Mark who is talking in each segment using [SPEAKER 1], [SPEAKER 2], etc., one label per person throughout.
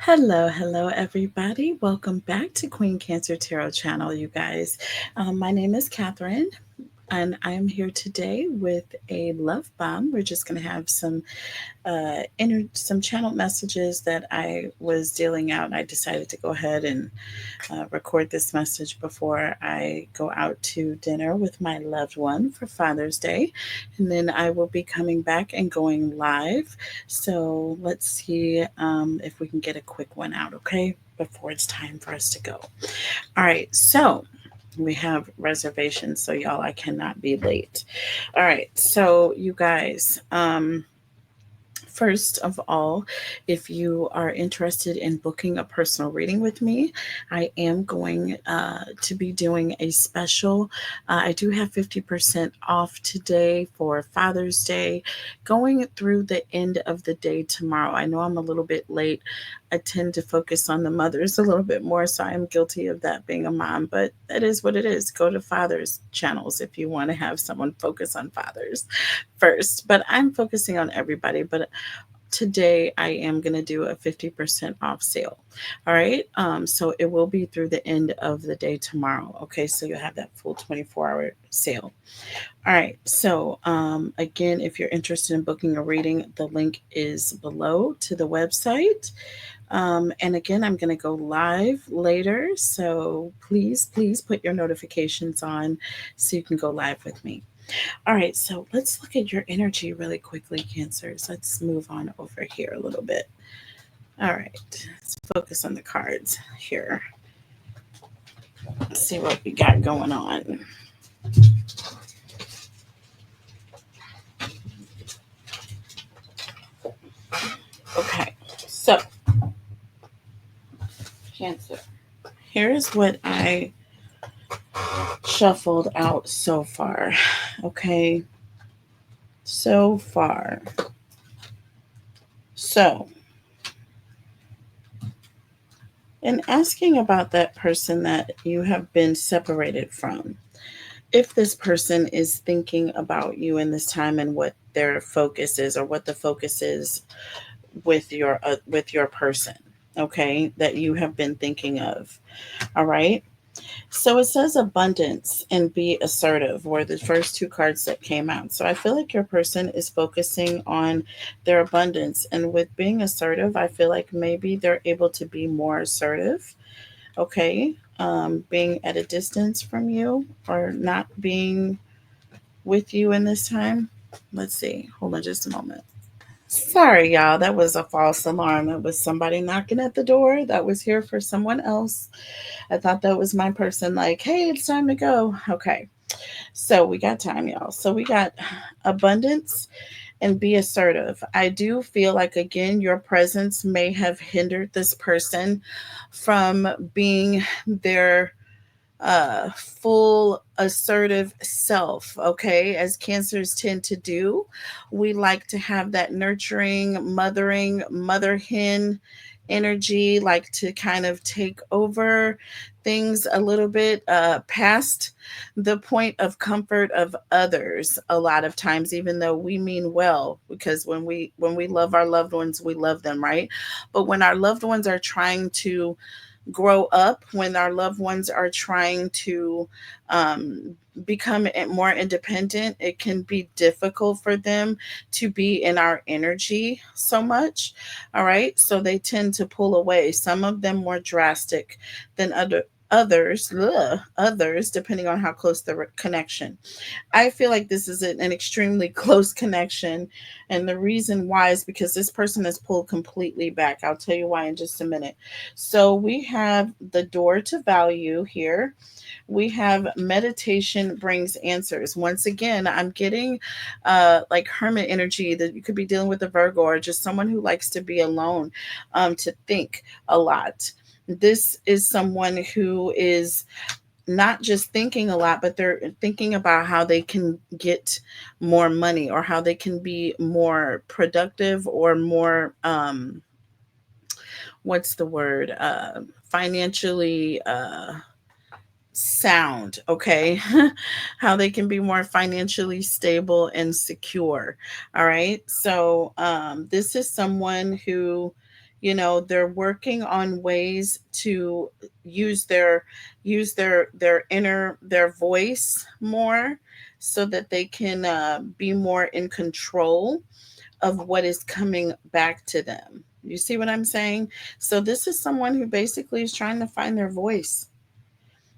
[SPEAKER 1] Hello, everybody. Welcome back to Queen Cancer Tarot channel, you guys. My name is Catherine, and I am here today with a love bomb. We're just going to have some channel messages that I was dealing out, and I decided to go ahead and record this message before I go out to dinner with my loved one for Father's Day. And then I will be coming back and going live. So let's see if we can get a quick one out, okay? Before it's time for us to go. All right, so we have reservations, so y'all, I cannot be late. All right, so you guys, first of all, if you are interested in booking a personal reading with me, I am going to be doing a special. I do have 50% off today for Father's Day, going through the end of the day tomorrow. I know I'm a little bit late. I tend to focus on the mothers a little bit more, so I am guilty of that being a mom, but that is what it is. Go to fathers channels if you want to have someone focus on fathers first. But I'm focusing on everybody. But today I am going to do a 50% off sale. All right. So it will be through the end of the day tomorrow. Okay. So you'll have that full 24-hour sale. All right. So again, if you're interested in booking a reading, the link is below to the website. And again, I'm going to go live later. So please put your notifications on so you can go live with me. All right, so let's look at your energy really quickly, Cancers. Let's move on over here a little bit. All right, let's focus on the cards here. Let's see what we got going on. Okay, so Cancer, here's what I shuffled out so far. Okay, so far. So, in asking about that person that you have been separated from, if this person is thinking about you in this time and what their focus is, or what the focus is with your person, okay, that you have been thinking of. All right, so it says abundance and be assertive were the first two cards that came out. So I feel like your person is focusing on their abundance, and with being assertive, I feel like maybe they're able to be more assertive. Okay, being at a distance from you or not being with you in this time. Let's see. Hold on just a moment. Sorry, y'all. That was a false alarm. It was somebody knocking at the door that was here for someone else. I thought that was my person, like, hey, it's time to go. Okay. So we got time, y'all. So we got abundance and be assertive. I do feel like, again, your presence may have hindered this person from being their uh full assertive self. Okay, as cancers tend to do, we like to have that nurturing, mothering, mother hen energy, like to kind of take over things a little bit past the point of comfort of others a lot of times, even though we mean well, because when we love our loved ones, we love them, right? But when our loved ones are trying to grow up, when our loved ones are trying to become more independent, it can be difficult for them to be in our energy so much. All right. So they tend to pull away, some of them more drastic than others, depending on how close the connection. I feel like this is an extremely close connection. And the reason why is because this person is pulled completely back. I'll tell you why in just a minute. So we have the door to value here. We have meditation brings answers. Once again, I'm getting like hermit energy, that you could be dealing with a Virgo or just someone who likes to be alone, to think a lot. This is someone who is not just thinking a lot, but they're thinking about how they can get more money, or how they can be more productive, or more what's the word, financially sound. Okay. How they can be more financially stable and secure. All right, so this is someone who, They're working on ways to use their voice more, so that they can be more in control of what is coming back to them. You see what I'm saying? So this is someone who basically is trying to find their voice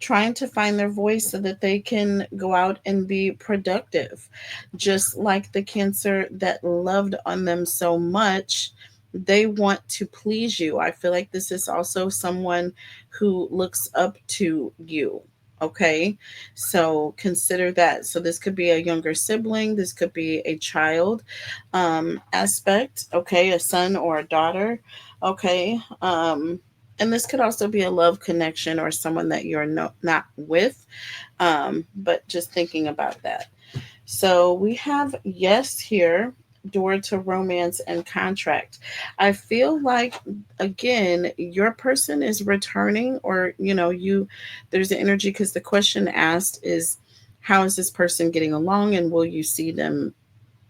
[SPEAKER 1] so that they can go out and be productive. Just like the Cancer that loved on them so much, they want to please you. I feel like this is also someone who looks up to you. Okay, so consider that. So this could be a younger sibling, this could be a child aspect, okay, a son or a daughter, okay. And this could also be a love connection or someone that you're not with, but just thinking about that. So we have yes here, door to romance and contract. I feel like, again, your person is returning, or there's an energy, because the question asked is, how is this person getting along, and will you see them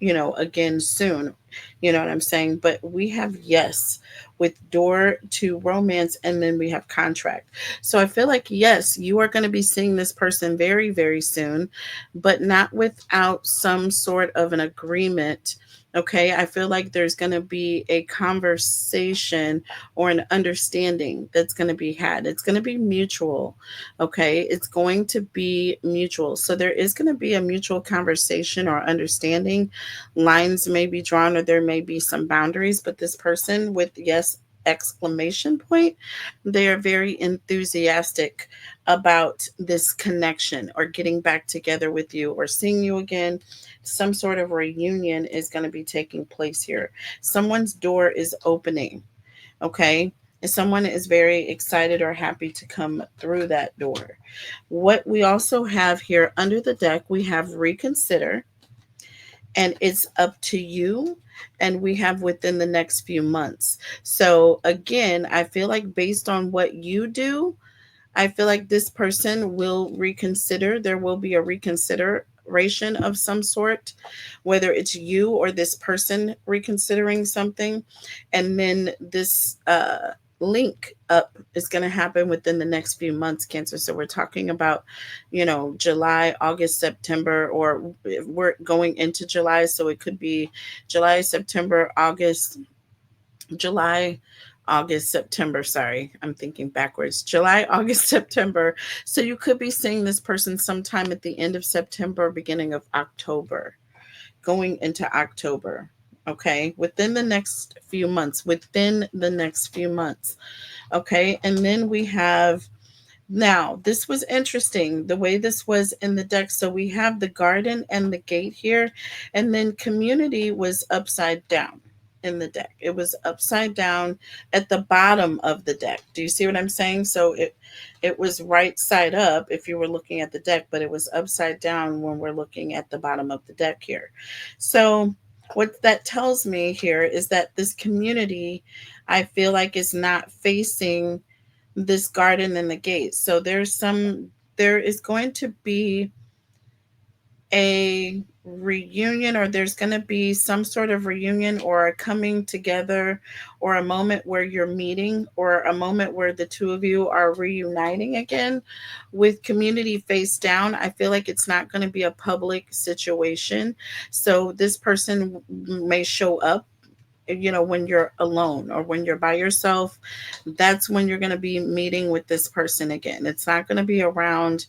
[SPEAKER 1] again soon. You know what I'm saying? But we have yes with door to romance, and then we have contract. So I feel like, yes, you are going to be seeing this person very, very soon, but not without some sort of an agreement. Okay, I feel like there's going to be a conversation or an understanding that's going to be had. It's going to be mutual. Okay, it's going to be mutual. So there is going to be a mutual conversation or understanding. Lines may be drawn, or there may be some boundaries, but this person with yes exclamation point, they are very enthusiastic about this connection or getting back together with you or seeing you again. Some sort of reunion is going to be taking place here. Someone's door is opening, okay, and someone is very excited or happy to come through that door. What we also have here under the deck, we have reconsider, and it's up to you, and we have within the next few months. So again, I feel like based on what you do, I feel like this person will reconsider. There will be a reconsideration of some sort, whether it's you or this person reconsidering something. And then this link up is going to happen within the next few months, Cancer. So we're talking about, July, August, September, or we're going into July. So it could be July, September, August, July, August, September. Sorry, I'm thinking backwards. July, August, September. So you could be seeing this person sometime at the end of September, beginning of October, going into October. Okay, within the next few months, within the next few months. Okay, and then we have, now, this was interesting the way this was in the deck. So we have the garden and the gate here, and then community was upside down in the deck. It was upside down at the bottom of the deck. Do you see what I'm saying? So it was right side up if you were looking at the deck, but it was upside down when we're looking at the bottom of the deck here. So what that tells me here is that this community, I feel like, is not facing this garden and the gate. So there is going to be a reunion, or there's going to be some sort of reunion or a coming together, or a moment where you're meeting, or a moment where the two of you are reuniting again. With community face down, I feel like it's not going to be a public situation. So this person may show up, when you're alone or when you're by yourself. That's when you're going to be meeting with this person again. It's not going to be around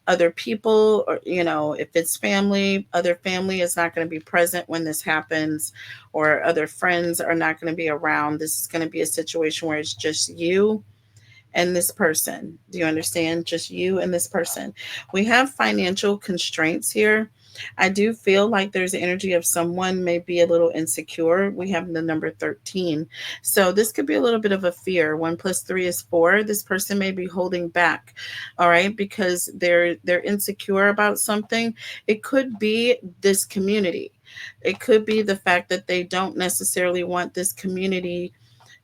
[SPEAKER 1] other people, or if it's family, other family is not going to be present when this happens, or other friends are not going to be around. This is going to be a situation where it's just you and this person. Do you understand? Just you and this person. We have financial constraints here. I do feel like there's an energy of someone may be a little insecure. We have the number 13. So this could be a little bit of a fear. 1 plus 3 is 4. This person may be holding back, all right, because they're insecure about something. It could be this community. It could be the fact that they don't necessarily want this community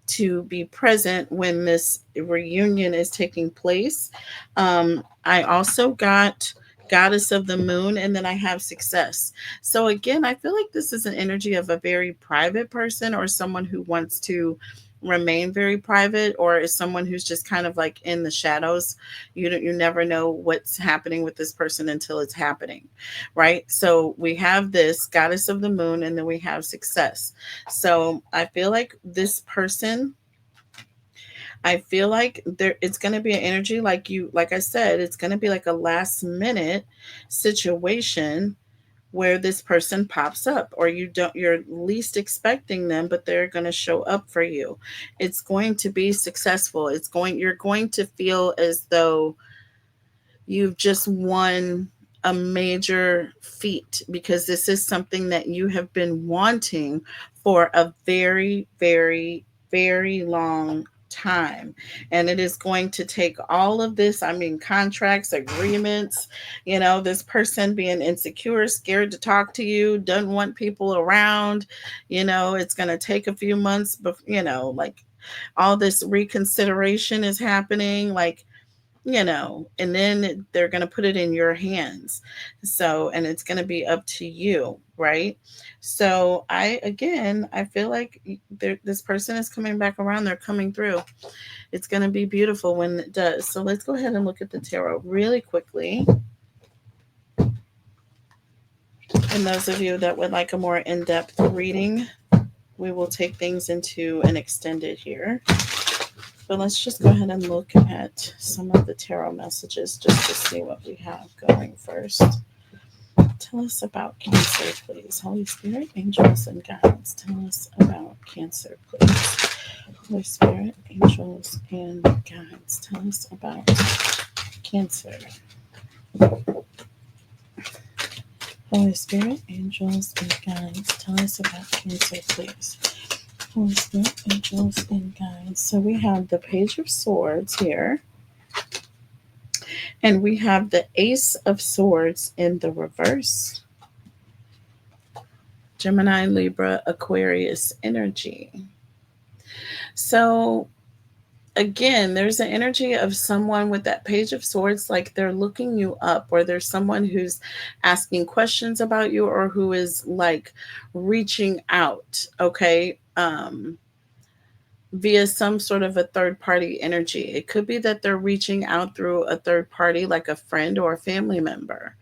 [SPEAKER 1] to be present when this reunion is taking place. I also got goddess of the moon, and then I have success. So again, I feel like this is an energy of a very private person, or someone who wants to remain very private, or is someone who's just kind of like in the shadows. You never know what's happening with this person until it's happening, right? So we have this goddess of the moon, and then we have success. So I feel like this person, I feel like there it's going to be an energy like you, like I said, it's going to be like a last minute situation where this person pops up, or you're least expecting them, but they're going to show up for you. It's going to be successful. You're going to feel as though you've just won a major feat, because this is something that you have been wanting for a very, very, very long time. And it is going to take all of this, I mean, contracts, agreements, this person being insecure, scared to talk to you, doesn't want people around. It's going to take a few months, but, like all this reconsideration is happening. Like, and then they're going to put it in your hands. So, and it's going to be up to you, right? So, I feel like this person is coming back around. They're coming through. It's going to be beautiful when it does. So, let's go ahead and look at the tarot really quickly. And those of you that would like a more in depth reading, we will take things into an extended here. But let's just go ahead and look at some of the tarot messages just to see what we have going first. Tell us about Cancer, please. Holy Spirit, angels, and guides. Tell us about Cancer, please. Holy Spirit, angels, and guides. Tell us about Cancer. Holy Spirit, angels, and guides. Tell us about Cancer, please. Holy Spirit, angels, and guides. So we have the Page of Swords here. And we have the Ace of Swords in the reverse. Gemini, Libra, Aquarius energy. So again, there's an energy of someone with that Page of Swords, like they're looking you up, or there's someone who's asking questions about you, or who is like reaching out, okay? Via some sort of a third party energy. It could be that they're reaching out through a third party, like a friend or a family member.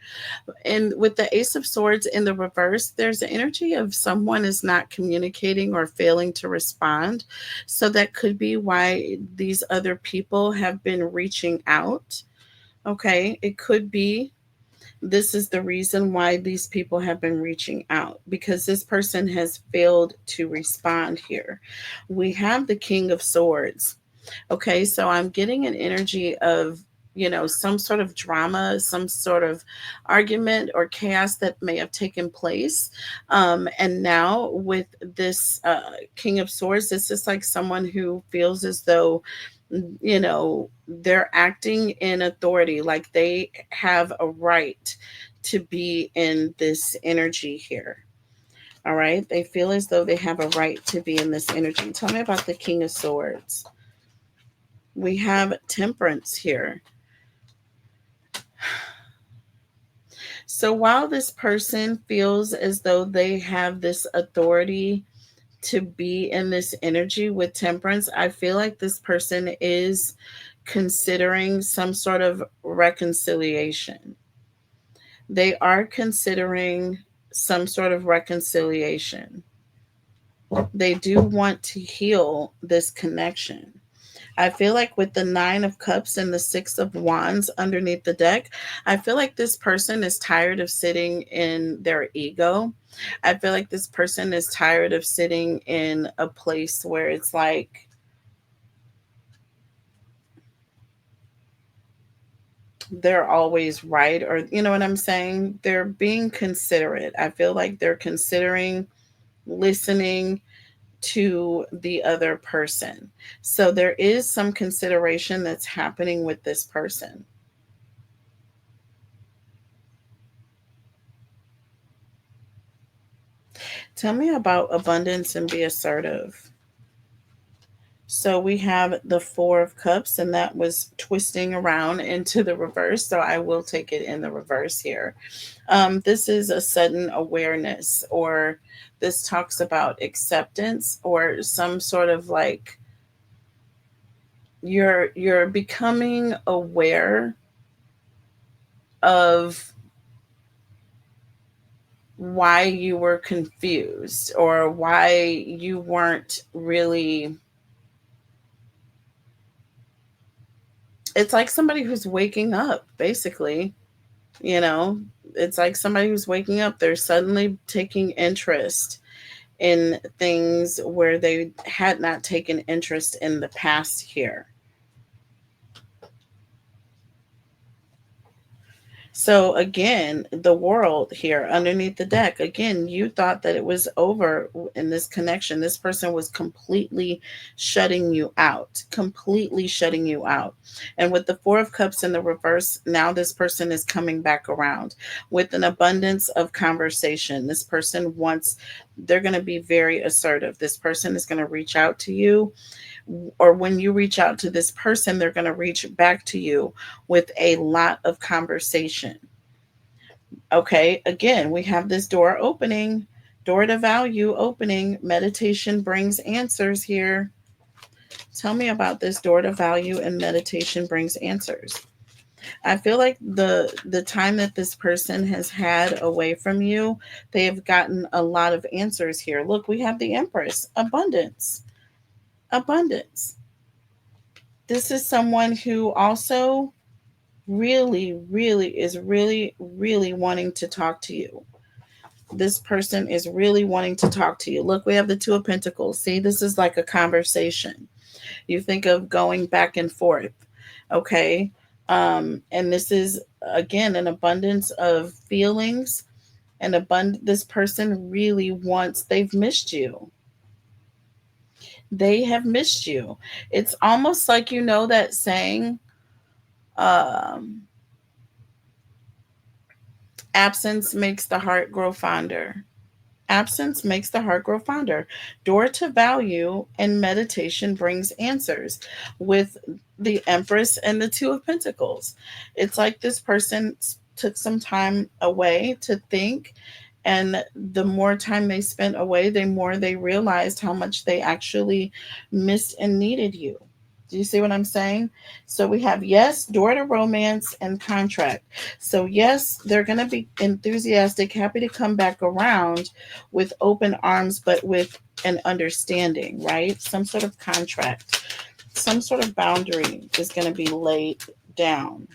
[SPEAKER 1] And with the Ace of Swords in the reverse, there's an energy of someone is not communicating or failing to respond. So that could be why these other people have been reaching out. Okay. It could be this is the reason why these people have been reaching out, because this person has failed to respond here. We have the King of Swords. Okay, so I'm getting an energy of, some sort of drama, some sort of argument or chaos that may have taken place. And now with this King of Swords, this is like someone who feels as though, they're acting in authority, like they have a right to be in this energy here. All right, they feel as though they have a right to be in this energy. Tell me about the King of Swords. We have Temperance here. So while this person feels as though they have this authority to be in this energy with Temperance, I feel like this person is considering some sort of reconciliation. They are considering some sort of reconciliation. They do want to heal this connection. I feel like with the Nine of Cups and the Six of Wands underneath the deck, I feel like this person is tired of sitting in their ego. I feel like this person is tired of sitting in a place where it's like, they're always right, or you know what I'm saying? They're being considerate. I feel like they're considering listening to the other person. So there is some consideration that's happening with this person. Tell me about abundance and be assertive. So we have the Four of Cups, and that was twisting around into the reverse. So I will take it in the reverse here. This is a sudden awareness, or this talks about acceptance, or some sort of like you're becoming aware of why you were confused or why you weren't really. It's like somebody who's waking up, basically. You know, it's like somebody who's waking up. They're suddenly taking interest in things where they had not taken interest in the past here. So again, the world here underneath the deck, again, you thought that it was over in this connection. This person was completely shutting you out, completely shutting you out. And with the Four of Cups in the reverse, now this person is coming back around with an abundance of conversation. This person wants, they're going to be very assertive. This person is going to reach out to you, or when you reach out to this person, they're going to reach back to you with a lot of conversation. Okay, again, we have this door opening, door to value opening. Meditation brings answers here. Tell me about this door to value, and meditation brings answers. I feel like the time that this person has had away from you, they have gotten a lot of answers here. Look, we have the Empress, abundance. Abundance. This is someone who also really wanting to talk to you. This person is really wanting to talk to you. Look, we have the Two of Pentacles. See, this is like a conversation. You think of going back and forth. Okay. And this is again an abundance of feelings, and this person really wants, they've missed you. They have missed you. It's almost like, you know, that saying, um absence makes the heart grow fonder. Absence makes the heart grow fonder. Door to value and meditation brings answers with the Empress and the Two of Pentacles. It's like this person took some time away to think, and the more time they spent away, the more they realized how much they actually missed and needed you. Do you see what I'm saying? So we have yes, door to romance and contract. So yes, they're going to be enthusiastic, happy to come back around with open arms, but with an understanding, right? Some sort of contract, some sort of boundary is going to be laid down.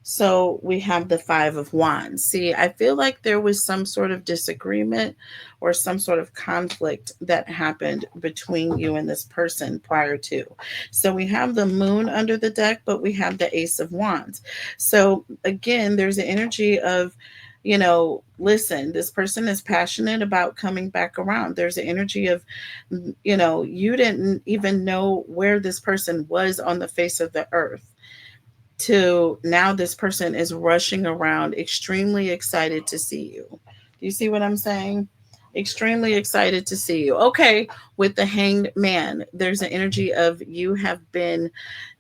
[SPEAKER 1] So we have the Five of Wands. See, I feel like there was some sort of disagreement or some sort of conflict that happened between you and this person prior to. So we have the Moon under the deck, but we have the Ace of Wands. So again, there's an energy of, you know, listen, this person is passionate about coming back around. There's an energy of, you know, you didn't even know where this person was on the face of the earth, to now this person is rushing around, extremely excited to see you. Do you see what I'm saying? Extremely excited to see you. Okay, with the Hanged Man, there's an energy of you have been,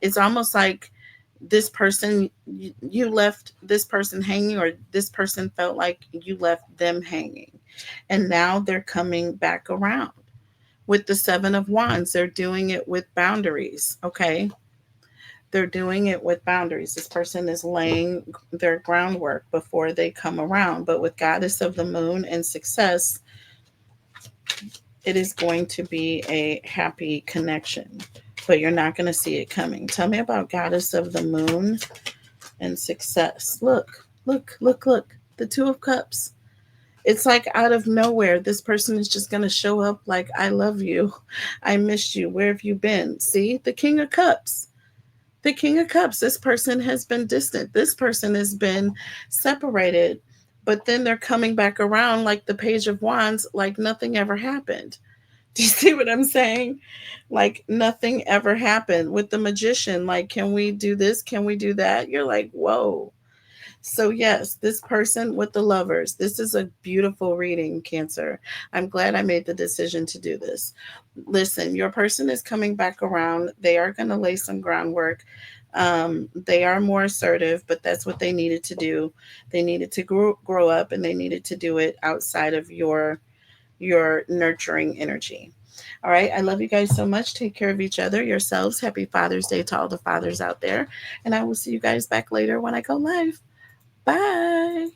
[SPEAKER 1] it's almost like this person, you left this person hanging, or this person felt like you left them hanging. And now they're coming back around. With the Seven of Wands, they're doing it with boundaries. Okay, they're doing it with boundaries. This person is laying their groundwork before they come around. But with Goddess of the Moon and success, it is going to be a happy connection, but you're not going to see it coming. Tell me about Goddess of the Moon and success. Look, look, look, look. The Two of Cups. It's like out of nowhere, this person is just going to show up like, I love you. I missed you. Where have you been? See, the King of Cups. The King of Cups, this person has been distant. This person has been separated, but then they're coming back around like the Page of Wands, like nothing ever happened. Do you see what I'm saying? Like nothing ever happened. With the Magician, like, can we do this? Can we do that? You're like, whoa. So, yes, this person with the Lovers, this is a beautiful reading, Cancer. I'm glad I made the decision to do this. Listen, your person is coming back around. They are going to lay some groundwork. They are more assertive, but that's what they needed to do. They needed to grow up, and they needed to do it outside of your nurturing energy. All right. I love you guys so much. Take care of each other, yourselves. Happy Father's Day to all the fathers out there. And I will see you guys back later when I go live. Bye.